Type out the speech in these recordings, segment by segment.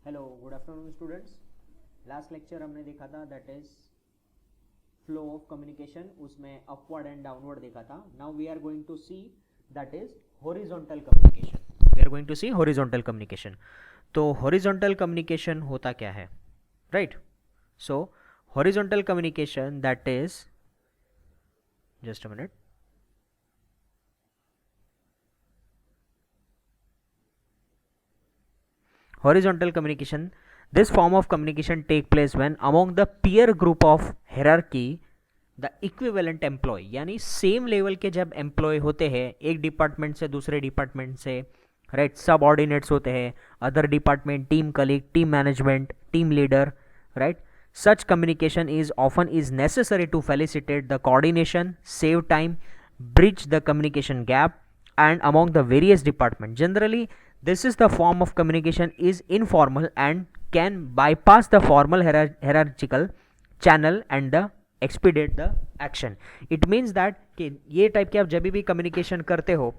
Hello good afternoon students. Last lecture हमने देखा था that is flow of communication, उसमें अपवर्ड एंड डाउनवर्ड देखा था। Now we are going to see that is horizontal communication. We are going to see horizontal communication. तो horizontal communication होता क्या है, right? So horizontal communication that is, just a minute, horizontal communication, this form of communication take place when among the peer group of hierarchy the equivalent employee, यानी same level के जब employ होते हैं एक department से दूसरे department से, right, सब ऑर्डिनेट्स होते हैं, other department, team colleague, team management, team leader, right, such communication is often is necessary to facilitate the coordination, save time, bridge the communication gap and among the various departments. Generally this is the form of communication is informal and can bypass the formal hierarchical channel and the expedite the action. It means that कि ये type के आप जब भी communication करते हो,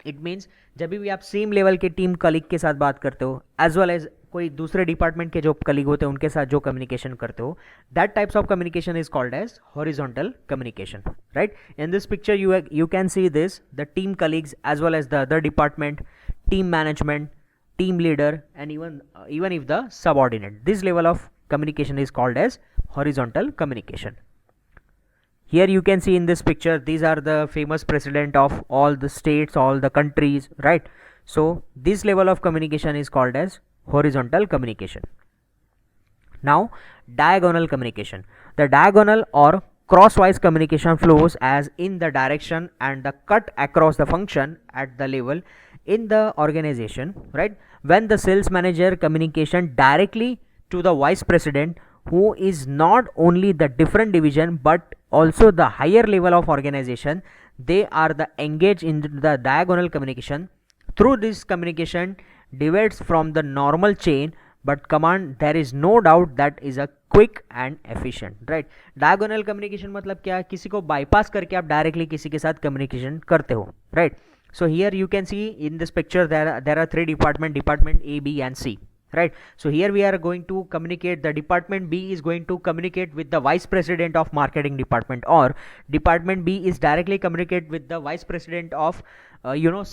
it means जब भी आप सेम लेवल के टीम कलीग के साथ बात करते हो एज वेल एज कोई दूसरे डिपार्टमेंट के जो कलीग होते हैं उनके साथ जो कम्युनिकेशन करते हो, that types of communication is called as horizontal communication, right? In this picture you can see this, the team colleagues as well as the other department, team management, team leader and even if the subordinate, this level of communication is called as horizontal communication. Here you can see in this picture, these are the famous president of all the states, all the countries, right? So this level of communication is called as horizontal communication. Now diagonal communication, the diagonal or crosswise communication flows as in the direction and the cut across the function at the level in the organization, right? When the sales manager communication directly to the vice president, who is not only the different division but also the higher level of organization, they are the engaged in the diagonal communication. Through this communication divides from the normal chain but command, there is no doubt that is a quick and efficient, right? Diagonal communication मतलब क्या, किसी को bypass करके आप directly किसी के साथ communication करते हो, right? So here you can see in this picture there are three department A, B and C, right? So here we are going to communicate, the department B is going to communicate with the vice president of marketing department, or department B is directly communicate with the vice president of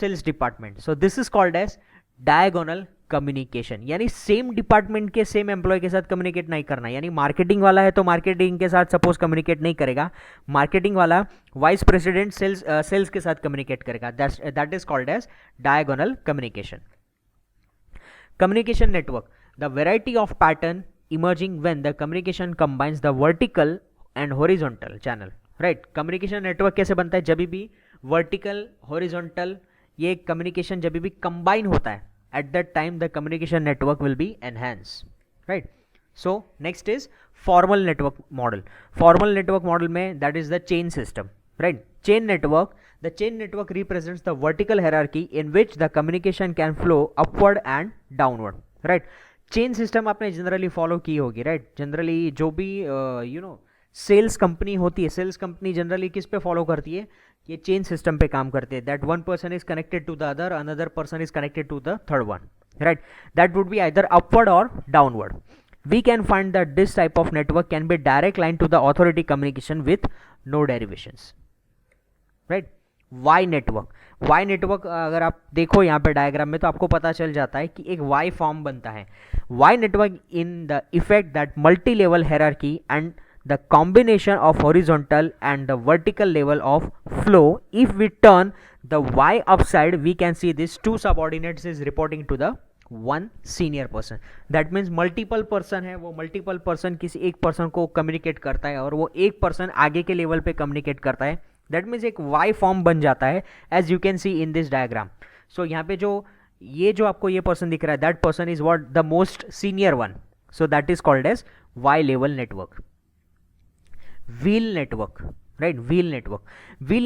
sales department. So this is called as diagonal communication, यानी same department के same employ के साथ communicate नहीं करना, यानी marketing वाला है तो मार्केटिंग के साथ सपोज कम्युनिकेट नहीं करेगा, मार्केटिंग वाला वाइस प्रेसिडेंट सेल्स के साथ कम्युनिकेट करेगा, that is called as diagonal communication. Communication network, the variety of pattern emerging when the communication combines the vertical and horizontal channel, right? communication network कैसे बनता है, जब भी vertical horizontal ये communication जब भी combine होता है, at that time the communication network will be enhanced, right? So next is formal network model. Formal network model में that is the chain system, right? Chain network, the chain network represents the vertical hierarchy in which the communication can flow upward and downward, right? Chain system आपने generally follow की होगी, right? Generally जो भी sales company होती है, sales company generally किस पे follow करती है, ये चेन सिस्टम पे काम करते हैं, that one person is connected to the other, another person is connected to the third one, right? That would be either upward or downward. We can find that this type of network can be direct line to the authority communication with no derivations, right? Y network, Y network अगर आप देखो यहाँ पे diagram में तो आपको पता चल जाता है कि एक Y फॉर्म बनता है. Y network in the effect that multi level hierarchy and the combination of horizontal and the vertical level of flow. If we turn the Y upside, we can see this two subordinates is reporting to the one senior person. That means multiple person है, वो multiple person किसी एक person को communicate करता है और वो एक पर्सन आगे के लेवल पे कम्युनिकेट करता है. दैट मीन्स एक वाई फॉर्म बन जाता है as you can see in this diagram. So यहाँ पे जो आपको ये पर्सन दिख रहा है, that person is what the most senior one. So that is called as Y level network. Wheel network, right? Wheel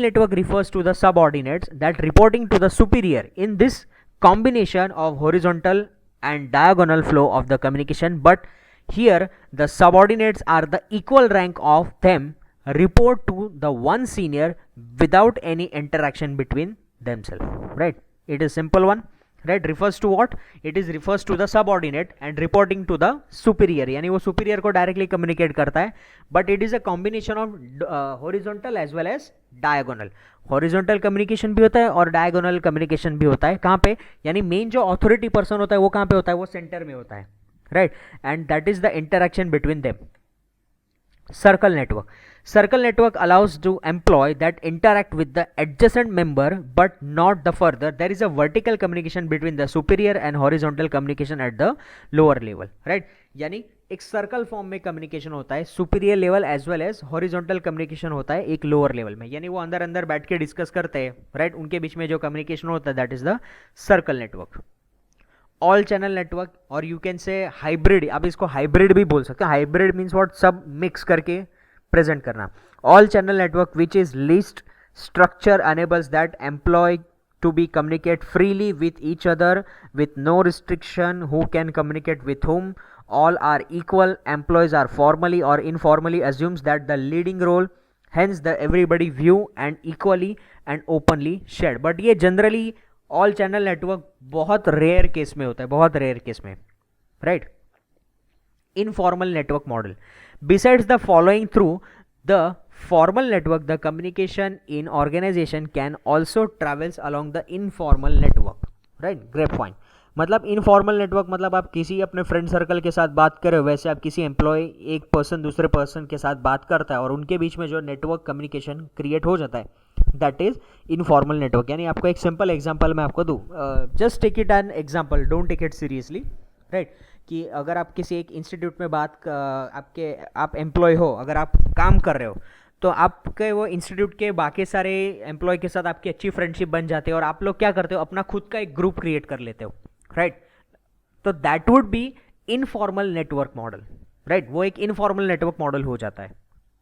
network refers to the subordinates that reporting to the superior. In this combination of horizontal and diagonal flow of the communication, but here the subordinates are the equal rank of them report to the one senior without any interaction between themselves, right? It is simple one, right. Refers to what? It is refers to the subordinate and reporting to the superior, यानी वो superior को directly communicate करता है. But it is a combination of horizontal as well as diagonal. Horizontal communication भी होता है और diagonal communication भी होता है. कहाँ पे? यानी मेन जो अथॉरिटी पर्सन होता है वो कहाँ पे होता है? वो सेंटर में होता है, right. And that is the interaction between them. Circle network. Circle network allows to employ that interact with the adjacent member but not the further. There is a vertical communication between the superior and horizontal communication at the lower level, right. यानी एक circle form में communication होता है, superior level as well as horizontal communication होता है एक lower level में, यानी वो अंदर अंदर बैठ के डिस्कस करते हैं, राइट. उनके बीच में जो कम्युनिकेशन होता है that is the circle network. All channel network, और यू कैन से हाइब्रिड, आप इसको हाइब्रिड भी बोल सकते हैं. Hybrid means what? सब मिक्स करके प्रेजेंट करना. All channel network which is least structure enables that employee to be communicate freely with each other with no restriction who can communicate with whom. All are equal. Employees are formally or informally assumes that the leading role, hence the everybody view and equally and openly shared. But ये generally all channel network बहुत rare case में होता है, बहुत rare case में, right. Informal network model. Besides the following through the formal network, the communication in organization can also travels along the informal network, right. Grape point मतलब informal network मतलब आप किसी अपने फ्रेंड सर्कल के साथ बात कर रहे हो, वैसे आप किसी एम्प्लॉय, एक पर्सन दूसरे पर्सन के साथ बात करता है और उनके बीच में जो नेटवर्क कम्युनिकेशन क्रिएट हो जाता है दैट इज इनफॉर्मल नेटवर्क. यानी आपको एक सिंपल एग्जांपल मैं आपको दूँ, just take it an example, don't take it seriously, right. कि अगर आप किसी एक इंस्टीट्यूट में आप एम्प्लॉय हो, अगर आप काम कर रहे हो, तो आपके वो इंस्टीट्यूट के बाकी सारे एम्प्लॉय के साथ आपकी अच्छी फ्रेंडशिप बन जाती है और आप लोग क्या करते हो? अपना खुद का एक ग्रुप क्रिएट कर लेते हो, राइट. तो that would be informal network model, right. वो एक इनफॉर्मल नेटवर्क मॉडल हो जाता है.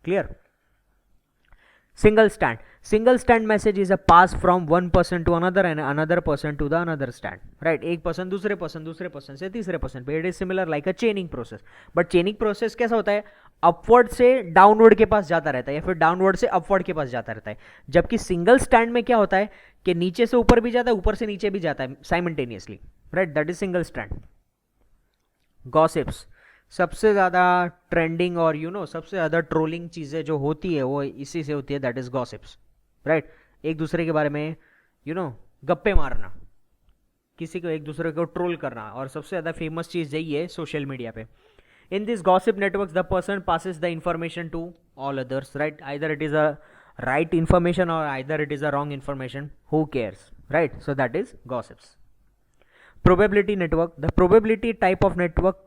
Clear? Single stand. Single stand message is a pass from one person to another and another person to the another stand, right. एक person दूसरे person से तीसरे person पे. It is similar like a chaining process. But chaining process कैसा होता है? Upward से downward के पास जाता रहता है या फिर डाउनवर्ड से अपवर्ड के पास जाता रहता है. जबकि सिंगल स्टैंड में क्या होता है कि नीचे से ऊपर भी जाता है, ऊपर से नीचे भी जाता है simultaneously, right. That is single stand. Gossips. सबसे ज़्यादा ट्रेंडिंग और सबसे ज़्यादा ट्रोलिंग चीज़ें जो होती है वो इसी से होती है, दैट इज गॉसिप्स, राइट. एक दूसरे के बारे में गप्पे मारना, किसी को एक दूसरे को ट्रोल करना, और सबसे ज़्यादा फेमस चीज़ यही है सोशल मीडिया पे. In this gossip networks the person passes the information to all others, right. Either it is a right information or either it is a wrong information, who cares, right. So that is gossips. Probability network. The probability type of network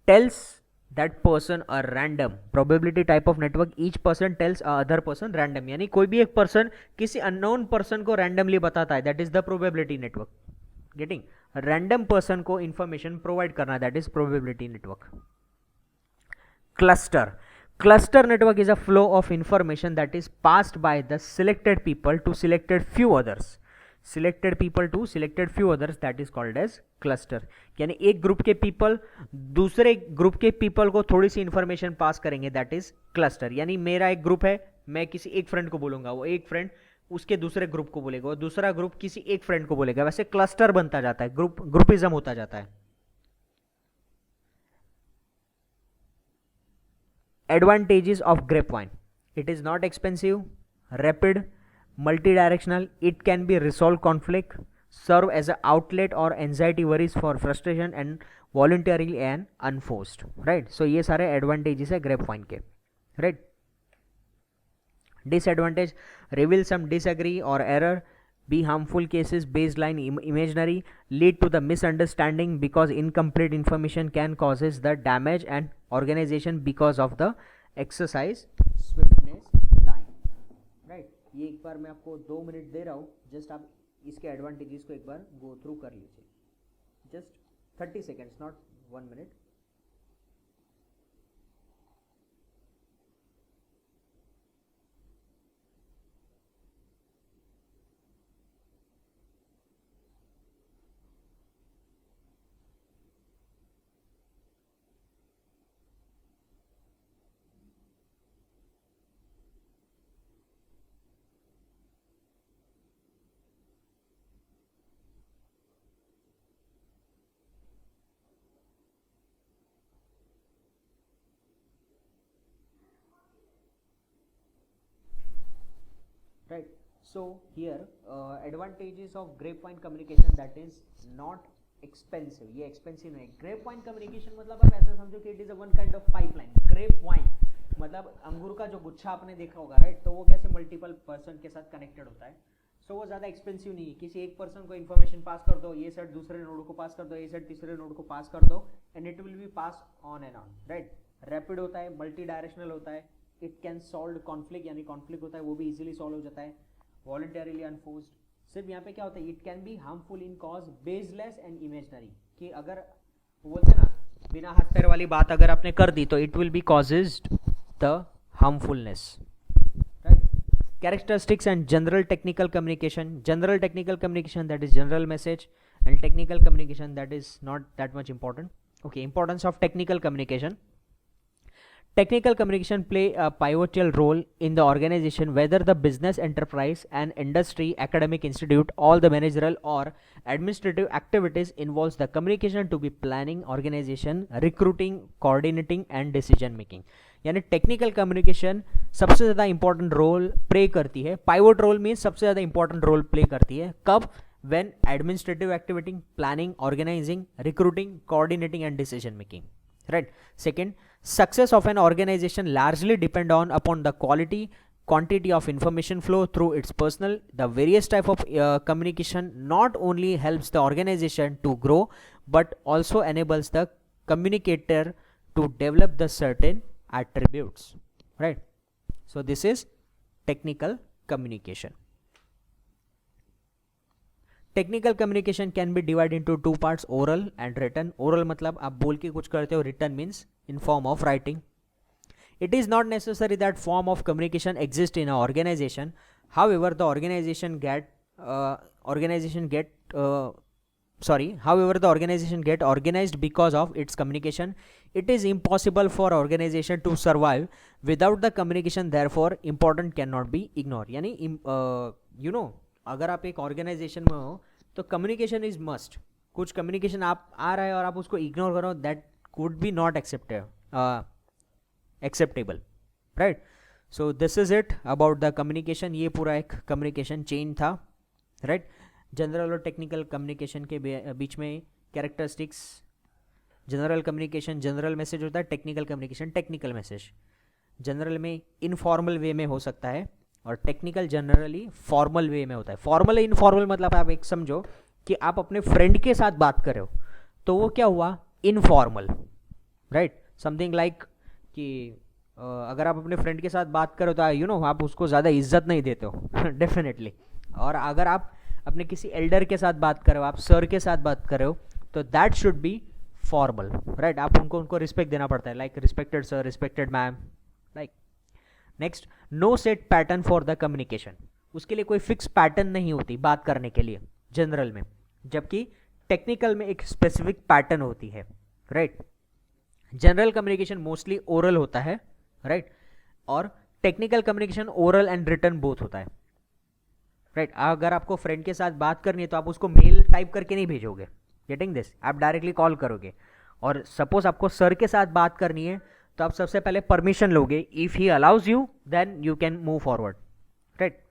tells that person a random. Probability type of network, each person tells a other person random, यानी कोई भी एक person किसी unknown person को randomly बताता है, that is the probability network. Getting? random person को information provide करना, that is probability network. Cluster. Cluster network is a flow of information that is passed by the selected people to selected few others. Selected people to selected few others, that is called as cluster. यानी एक group के people दूसरे group के people को थोड़ी सी information pass करेंगे, that is cluster. यानी मेरा एक ग्रुप है, मैं किसी एक फ्रेंड को बोलूंगा, वो एक फ्रेंड उसके दूसरे ग्रुप को बोलेगा, और दूसरा ग्रुप किसी एक फ्रेंड को बोलेगा, वैसे क्लस्टर बनता जाता है, ग्रुपिज्म होता जाता है. Advantages of grapevine. It is not expensive, rapid, multi-directional. It can be resolve conflict, serve as an outlet or anxiety worries for frustration and voluntarily and unforced, right. So ये सारे advantages है grapevine के, right. Disadvantage: reveal some disagree or error, be harmful cases, baseline imaginary, lead to the misunderstanding because incomplete information can causes the damage and organization because of the exercise swiftness time, right. ये एक बार मैं आपको 2 minute दे रहा हूँ, just आप इसके advantages को एक बार गो थ्रू कर लीजिए, just 30 seconds, not 1 minute. right? So here advantages of grapevine communication, that is not expensive. ये expensive नहीं. grapevine communication मतलब आप ऐसा समझो कि it is a one kind of pipeline. grapevine मतलब अंगूर का जो गुच्छा आपने देखा होगा, राइट? तो वो कैसे मल्टीपल पर्सन के साथ कनेक्टेड होता है. सो वो ज़्यादा एक्सपेंसिव नहीं है. किसी एक पर्सन को इन्फॉर्मेशन पास कर दो, ये सेट दूसरे नोड को पास कर दो, ये सेट तीसरे नोड को पास कर दो, and it will B pass on and on, right? Rapid होता है, मल्टी डायरेक्शनल होता है. इट कैन सॉल्व कॉन्फ्लिक्ट, यानी कॉन्फ्लिक्ट होता है वो भी इजीली सॉल्व हो जाता है. Voluntarily unforced. सिर्फ यहाँ पे क्या होता है, it can be harmful in cause baseless and imaginary. कि अगर बोलते हैं ना बिना हाथ पैर वाली बात अगर आपने कर दी तो it will be causes the harmfulness, right? Characteristics and general technical communication. General technical communication, that is general message, and technical communication, that is not that much important. Okay, importance of technical communication. Technical communication play a pivotal role in the organization, whether the business enterprise, an industry, academic institute, all the managerial or administrative activities involves the communication to be planning, organization, recruiting, coordinating and decision making. यानी technical communication सबसे ज़्यादा important role play करती है. Pivot role means सबसे ज़्यादा important role play करती है. कब? When administrative activity, planning, organizing, recruiting, coordinating and decision making, right? Second, success of an organization largely depend on upon the quality, quantity of information flow through its personnel. The various type of communication not only helps the organization to grow but also enables the communicator to develop the certain attributes, right? So this is technical communication. Technical communication can be divided into two parts, oral and written. Oral मतलब आप बोल के कुछ करते हो, written means in form of writing. It is not necessary that form of communication exists in an organization. However, the organization get organized because of its communication. It is impossible for organization to survive without the communication. Therefore, important cannot be ignored. यानी अगर आप एक organisation में हो तो communication is must. कुछ communication आप आ रहा है और आप उसको इग्नोर करो, that could be not acceptable, right? So this is it about the communication. ये पूरा एक कम्युनिकेशन चेन था, राइट? जनरल और टेक्निकल कम्युनिकेशन के बीच में characteristics. General communication general message होता है, technical communication technical message. General में इनफॉर्मल वे में हो सकता है और टेक्निकल जनरली फॉर्मल वे में होता है. फॉर्मल इनफॉर्मल मतलब आप एक समझो कि आप अपने फ्रेंड के साथ बात कर रहे हो तो वो क्या हुआ, इनफॉर्मल, राइट? समथिंग लाइक कि अगर आप अपने फ्रेंड के साथ बात करो तो आप उसको ज़्यादा इज्जत नहीं देते हो डेफिनेटली. और अगर आप अपने किसी एल्डर के साथ बात कर रहे हो, आप सर के साथ बात कर रहे हो, तो that should be formal, right? आप उनको रिस्पेक्ट देना पड़ता है, like respected sir, respected ma'am, like. Next, no set pattern for the communication. उसके लिए कोई फिक्स पैटर्न नहीं होती बात करने के लिए जनरल में, जबकि टेक्निकल में एक स्पेसिफिक पैटर्न होती है, right? General communication mostly oral होता है, राइट? और technical communication oral and written both होता है, राइट? अगर आपको फ्रेंड के साथ बात करनी है तो आप उसको मेल टाइप करके नहीं भेजोगे, गेटिंग दिस? आप डायरेक्टली कॉल करोगे. और सपोज आपको सर के साथ बात करनी है तो आप सबसे पहले परमिशन लोगे. If he allows you then you can move forward, right?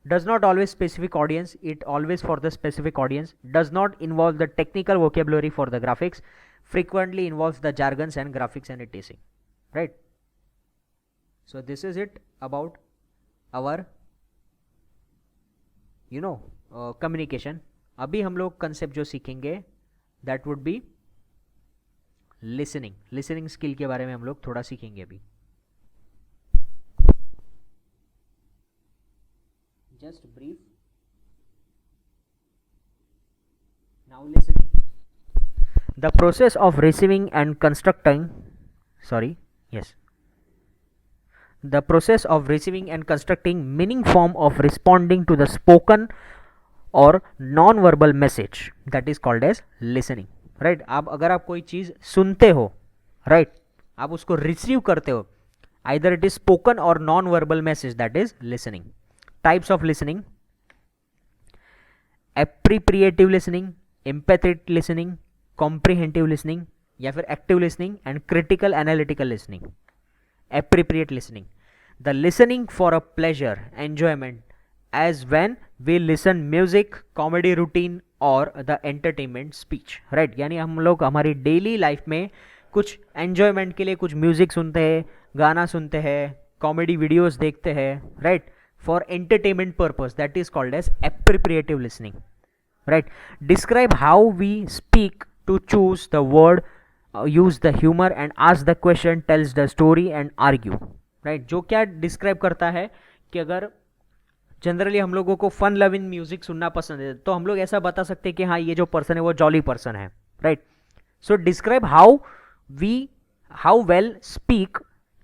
Does not always specific audience, it always for the specific audience. Does not involve the technical vocabulary for the graphics. frequently involves the jargons and graphics and etc, right? So this is it about our communication. अभी हम लोग concept जो सीखेंगे that would be listening. Listening skill के बारे में हम लोग थोड़ा सीखेंगे अभी. Just brief. Now listening. The process of receiving and constructing, the process of receiving and constructing meaning form of responding to the spoken or non-verbal message, that is called as listening, right? आप अगर आप कोई चीज़ सुनते हो, right, आप उसको receive करते हो, either it is spoken or non-verbal message, that is listening. Types of listening: appropriative listening, empathetic listening, comprehensive listening या फिर active listening and critical analytical listening. Appropriate listening, the listening for a pleasure, enjoyment as when we listen music, comedy routine और the entertainment speech, right? यानी हम लोग हमारी daily life में कुछ enjoyment के लिए कुछ म्यूजिक सुनते हैं, गाना सुनते हैं, कॉमेडी वीडियोस देखते हैं, right? For entertainment purpose, that is called as appropriative listening, right? Describe how we speak to choose the word, use the humor and ask the question, tells the story and argue, right? जो क्या describe करता है कि अगर generally हम लोगों को fun loving music सुनना पसंद है तो हम लोग ऐसा बता सकते हैं कि हाँ ये जो पर्सन है वो जॉली पर्सन है, right? So describe how well speak,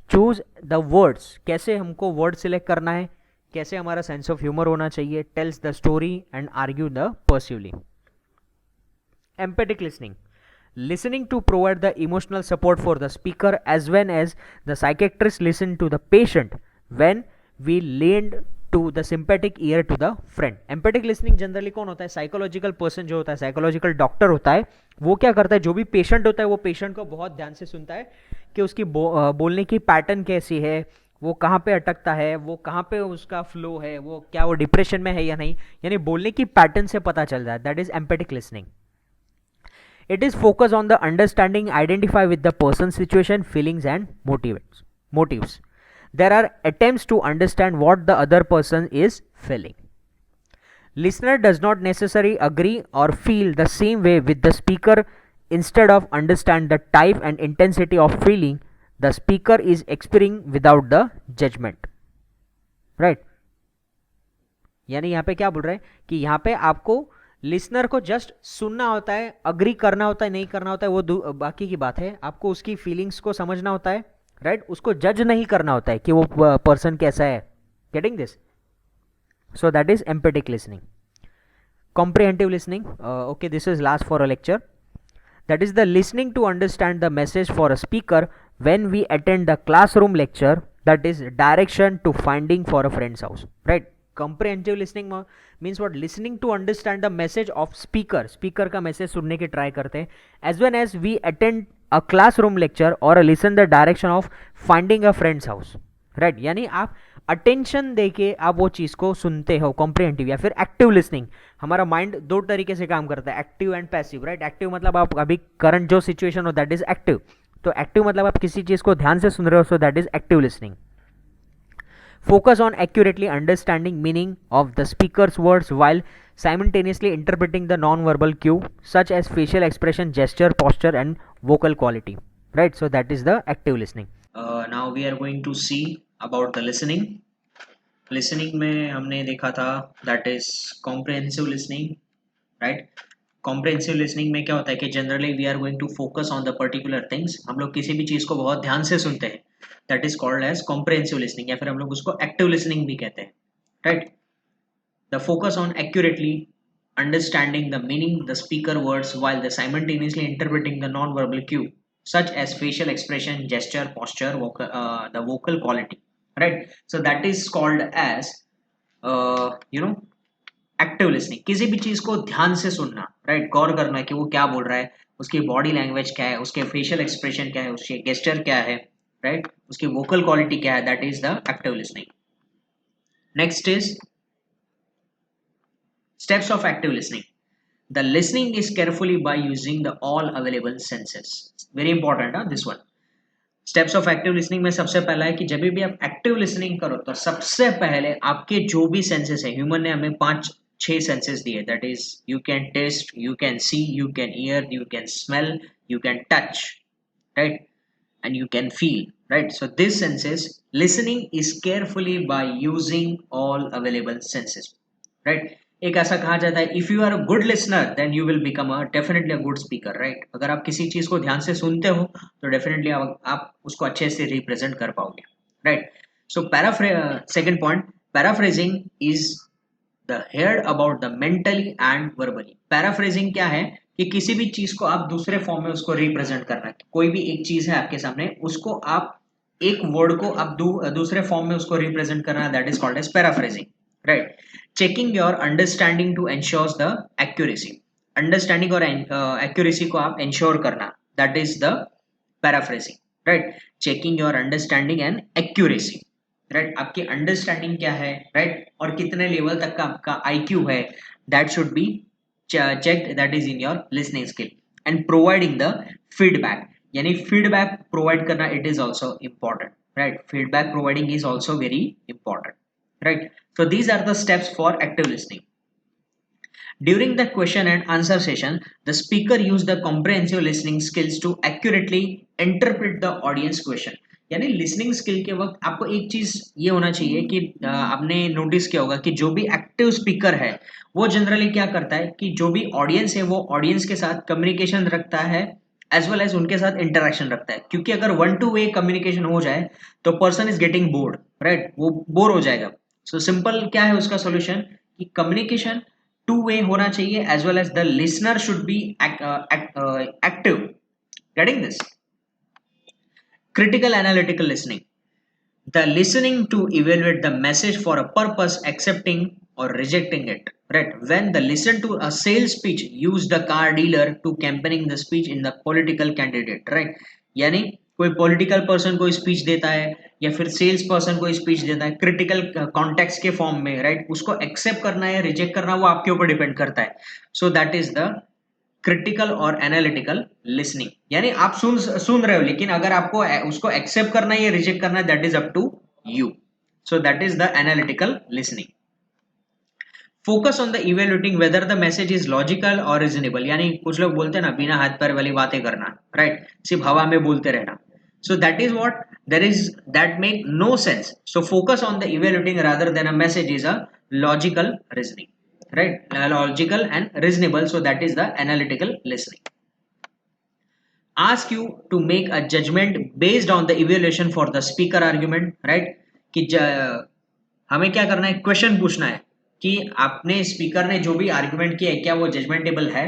choose the words, कैसे हमको वर्ड सिलेक्ट करना है, कैसे हमारा सेंस ऑफ ह्यूमर होना चाहिए, tells the story and argue the persuasively. Empathic listening to provide the emotional support for the speaker as well as the psychiatrist listen to the patient when we lend to the sympathetic ear to the friend. Empathic listening generally कौन होता है? Psychological person जो होता है, psychological doctor होता है, वो क्या करता है, जो भी पेशेंट होता है वो पेशेंट को बहुत ध्यान से सुनता है कि उसकी बोलने की पैटर्न कैसी है, वो कहाँ पे अटकता है, वो कहाँ पे उसका फ्लो है, वो क्या वो डिप्रेशन में है या नहीं, यानी बोलने की पैटर्न से पता चल रहा है. That is empathic listening. It is focused on the understanding, identify with the person's situation, feelings and motives. There are attempts to understand what the other person is feeling. Listener does not necessarily agree or feel the same way with the speaker. Instead of understand the type and intensity of feeling, the speaker is experiencing without the judgment. Right? यानी यहाँ पे क्या बोल रहे हैं कि यहाँ पे आपको लिसनर को जस्ट सुनना होता है, अग्री करना होता है, नहीं करना होता है वो बाकी की बात है. आपको उसकी फीलिंग्स को समझना होता है, राइट? उसको जज नहीं करना होता है कि वो पर्सन कैसा है. Getting this? So that is empathic listening. Comprehensive listening, okay, this is last for a lecture. That is the listening to understand the message for a speaker when we attend the classroom lecture, that is direction to finding for a friend's house, right? comprehensive listening means what? Listening to understand the message of speaker का message सुनने की try करते हैं, as well as we attend a classroom lecture or listen the direction of finding a friend's house, right? यानी आप attention देके आप वो चीज़ को सुनते हो. कॉम्प्रिहेंटिव या फिर एक्टिव लिसनिंग, हमारा माइंड दो तरीके से काम करता है, active and passive, right? Active मतलब आप अभी करंट जो सिचुएशन हो दैट इज एक्टिव, तो एक्टिव मतलब आप किसी चीज़ को ध्यान से सुन रहे हो, सो that is active listening. Focus on accurately understanding meaning of the speaker's words while simultaneously interpreting the non-verbal cue such as facial expression, gesture, posture and vocal quality, right? So that is the active listening. Now we are going to see about the listening. Listening में हमने देखा था that is comprehensive listening, right? Comprehensive listening में क्या होता है कि generally we are going to focus on the particular things. हम लोग किसी भी चीज़ को बहुत ध्यान से सुनते हैं, that is called as comprehensive listening, या फिर हम लोग उसको active listening भी कहते हैं, right? The focus on accurately understanding the meaning the speaker words while they simultaneously interpreting the non-verbal cue such as facial expression, gesture, posture, the vocal quality, right? So that is called as active listening. किसी भी चीज को ध्यान से सुनना, right? गौर करना कि वो क्या बोल रहा है, उसकी बॉडी लैंग्वेज क्या है, उसके फेशियल एक्सप्रेशन क्या है, उसके गेस्चर क्या है, राइट? उसकी वोकल क्वालिटी क्या है, that is the active listening. Next is steps of active listening. The listening is carefully by using the all available senses. Very important है this one. Steps of active listening में सबसे पहला है कि जब भी आप एक्टिव लिसनिंग करो तो सबसे पहले आपके जो भी सेंसेस है, ह्यूमन ने हमें 5-6 सेंसेस दिए, that is you can taste, you can see, you can hear, you can smell, you can touch, right? And you can feel, right? So this senses listening is carefully by using all available senses, right? एक ऐसा कहा जाता है if you are a good listener then you will become a definitely a good speaker, right? अगर आप किसी चीज को ध्यान से सुनते हो तो डेफिनेटली आप उसको अच्छे से रिप्रेजेंट कर पाओगे, राइट? So second point, paraphrasing is the here about the mentally and verbally. Paraphrasing क्या है कि किसी भी चीज को आप दूसरे फॉर्म में उसको रिप्रेजेंट करना है. कोई भी एक चीज है आपके सामने, उसको आप एक वर्ड को आप दूसरे फॉर्म में उसको रिप्रेजेंट करना है, that is called as paraphrasing, right? Checking your understanding to ensure the accuracy. Understanding और एक्यूरेसी को आप एंश्योर करना, that is the paraphrasing, right? Checking your understanding and accuracy. Right, आपकी अंडरस्टैंडिंग क्या है, राइट, और कितने लेवल तक का आपका IQ है, that should B checked, that is in your listening skill. And providing the feedback, यानी feedback provide करना, it is also important, right? Feedback providing is also very important, right? So these are the steps for active listening. During the question and answer session, the speaker used the comprehensive listening skills to accurately interpret the audience question. यानी listening skill के वक्त आपको एक चीज ये होना चाहिए कि आपने नोटिस किया होगा कि जो भी एक्टिव स्पीकर है वो जनरली क्या करता है कि जो भी ऑडियंस है वो ऑडियंस के साथ कम्युनिकेशन रखता है एज वेल एज उनके साथ इंटरेक्शन रखता है, क्योंकि अगर वन टू वे कम्युनिकेशन हो जाए तो person is getting bored, right, वो बोर हो जाएगा. सो सिंपल क्या है उसका सोल्यूशन कि कम्युनिकेशन टू वे होना चाहिए as well as the listener should be active. Getting this? Critical analytical listening, the listening to evaluate the message for a purpose, accepting or rejecting it, right? When the listen to a sales speech, use the car dealer to campaigning the speech in the political candidate, right? यानी कोई political person कोई speech देता है या फिर sales person कोई speech देता है क्रिटिकल कॉन्टेक्स्ट के फॉर्म में, राइट, उसको एक्सेप्ट करना है रिजेक्ट करना वो आपके ऊपर डिपेंड करता है. सो दैट इज द क्रिटिकल और एनालिटिकल लिसनिंग. यानी आप सुन रहे हो लेकिन अगर आपको उसको एक्सेप्ट करना है या रिजेक्ट करना है, that is up to you. So that is the analytical listening. Focus on the evaluating whether the message is logical और रीजनेबल. यानी कुछ लोग बोलते हैं ना बिना हाथ पैर वाली बातें करना, राइट, सिर्फ हवा में बोलते रहना. So that is what there is that make no sense. So focus on the evaluating rather than a message is a logical reasoning, right, logical and reasonable. So that is the analytical listening. Ask you to make a judgment based on the evaluation for the speaker argument, right? कि हमें क्या करना है, question पूछना है कि आपने speaker ने जो भी आर्ग्यूमेंट किया है क्या वो जजमेंटेबल है.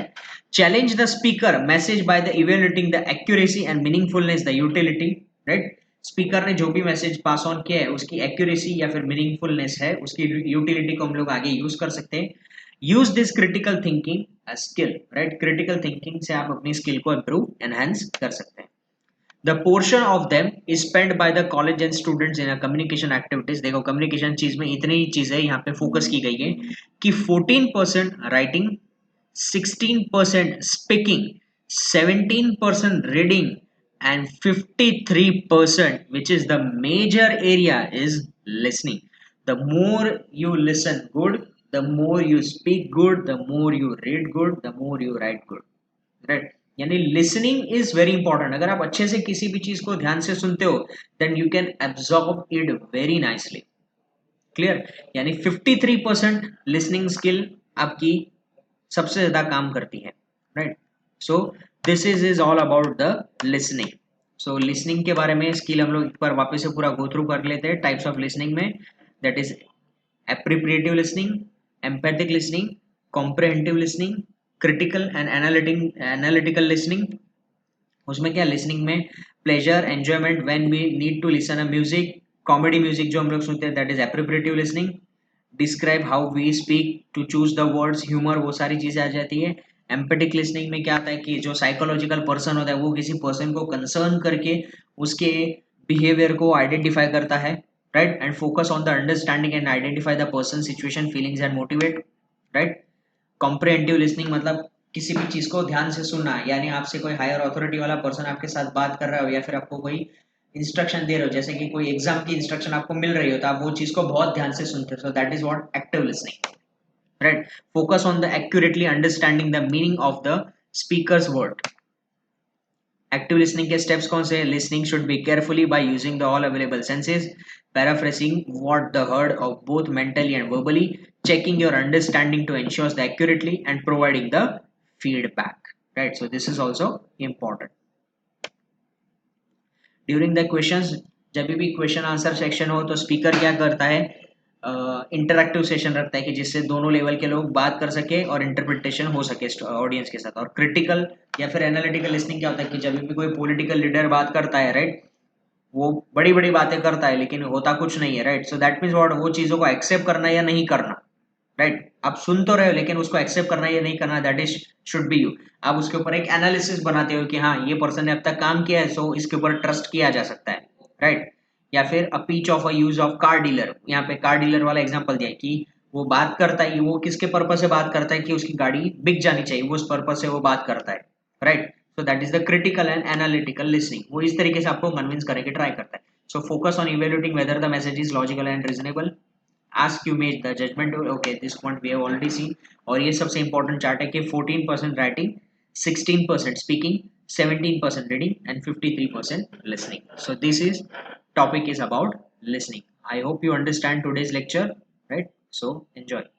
Challenge the speaker message by the evaluating the accuracy and meaningfulness the utility, right. Speaker ने जो भी मैसेज पास ऑन किया है उसकी एक्यूरेसी या फिर मीनिंगफुलनेस है, उसकी यूटिलिटी को हम लोग आगे यूज कर सकते हैं. Use this critical thinking skill, right, critical thinking से आप अपनी स्किल को इंप्रूव एनहांस कर सकते हैं. The portion of them is spent by the college and students in a communication activities. देखो communication चीज में इतनी चीजें यहाँ पे फोकस की गई है कि 14% writing, 16% speaking, 17% reading and 53%, which is the major area, is listening. The more you listen good, the more you speak good, the more you read good, the more you write good, right? यानी listening is very important. अगर आप अच्छे से किसी भी चीज को ध्यान से सुनते हो then you can absorb it very nicely. Clear? यानी 53% लिसनिंग स्किल आपकी सबसे ज्यादा काम करती है, right. So this is all about the listening. So listening के बारे में स्किल हम लोग एक बार वापस से पूरा गो थ्रू कर लेते हैं. टाइप्स ऑफ लिसनिंग में that is appropriative listening, empathic listening, comprehensive listening, critical and analytical listening. उसमें क्या लिसनिंग में pleasure enjoyment when we need to listen a music, comedy music जो हम लोग सुनते हैं that is appropriative listening. Describe how we speak to choose the words, humour, वो सारी चीजें आ जाती है. एम्पैथिक लिसनिंग में क्या आता है कि जो साइकोलॉजिकल पर्सन होता है वो किसी पर्सन को कंसर्न करके उसके बिहेवियर को आइडेंटिफाई करता है, right, and focus on the understanding and identify the person situation feelings and motivate, right. Comprehensive listening मतलब किसी भी चीज को ध्यान से सुनना, यानी आपसे कोई हायर अथॉरिटी वाला पर्सन आपके साथ बात कर रहा हो या फिर आपको कोई इंस्ट्रक्शन दे रहे हो, जैसे कि कोई एग्जाम की इंस्ट्रक्शन आपको मिल रही हो तो आप वो चीज को बहुत ध्यान से सुनते हो. सो that is what active listening, right. Focus on the accurately understanding the meaning of the speakers word. Active listening के स्टेप्स कौन से? Listening should be carefully by using the all available senses, paraphrasing what the heard of both mentally and verbally, checking your understanding to ensure the accurately, and providing the feedback, right. So this is also important. During the questions, जब भी question answer section हो तो speaker क्या करता है, interactive session रखता है कि जिससे दोनों लेवल के लोग बात कर सके और इंटरप्रिटेशन हो सके ऑडियंस के साथ. और क्रिटिकल या फिर एनालिटिकल लिसनिंग क्या होता है कि जब भी कोई पॉलिटिकल लीडर बात करता है, राइट, वो बड़ी बड़ी बातें करता है लेकिन होता कुछ नहीं है, right. So that means what, वो चीजों को एक्सेप्ट करना या नहीं करना, राइट. आप सुन तो रहे हो लेकिन उसको एक्सेप्ट करना या नहीं करना, that is should be you. आप उसके ऊपर एक एनालिसिस बनाते हो कि हाँ ये पर्सन ने अब तक काम किया है सो इसके ऊपर ट्रस्ट किया जा सकता है, राइट. या फिर a pitch of a use of car dealer, यहाँ पे कार डीलर वाला एग्जांपल दिया है कि वो बात करता है, वो किसके पर्पज से बात करता है कि उसकी गाड़ी बिक जानी चाहिए, वो उस पर्पज से वो बात करता है, right. So that is the critical and analytical listening, वो इस तरीके से आपको कन्विंस करने की ट्राई करता है। सो focus on evaluating whether the message is logical and reasonable, ask you made the judgment, okay this point we have already seen। और ये सबसे important चार्ट है कि 14% writing, 16% speaking, 17% reading and 53% listening। so this is topic is about listening। I hope you understand today's lecture, right? So enjoy।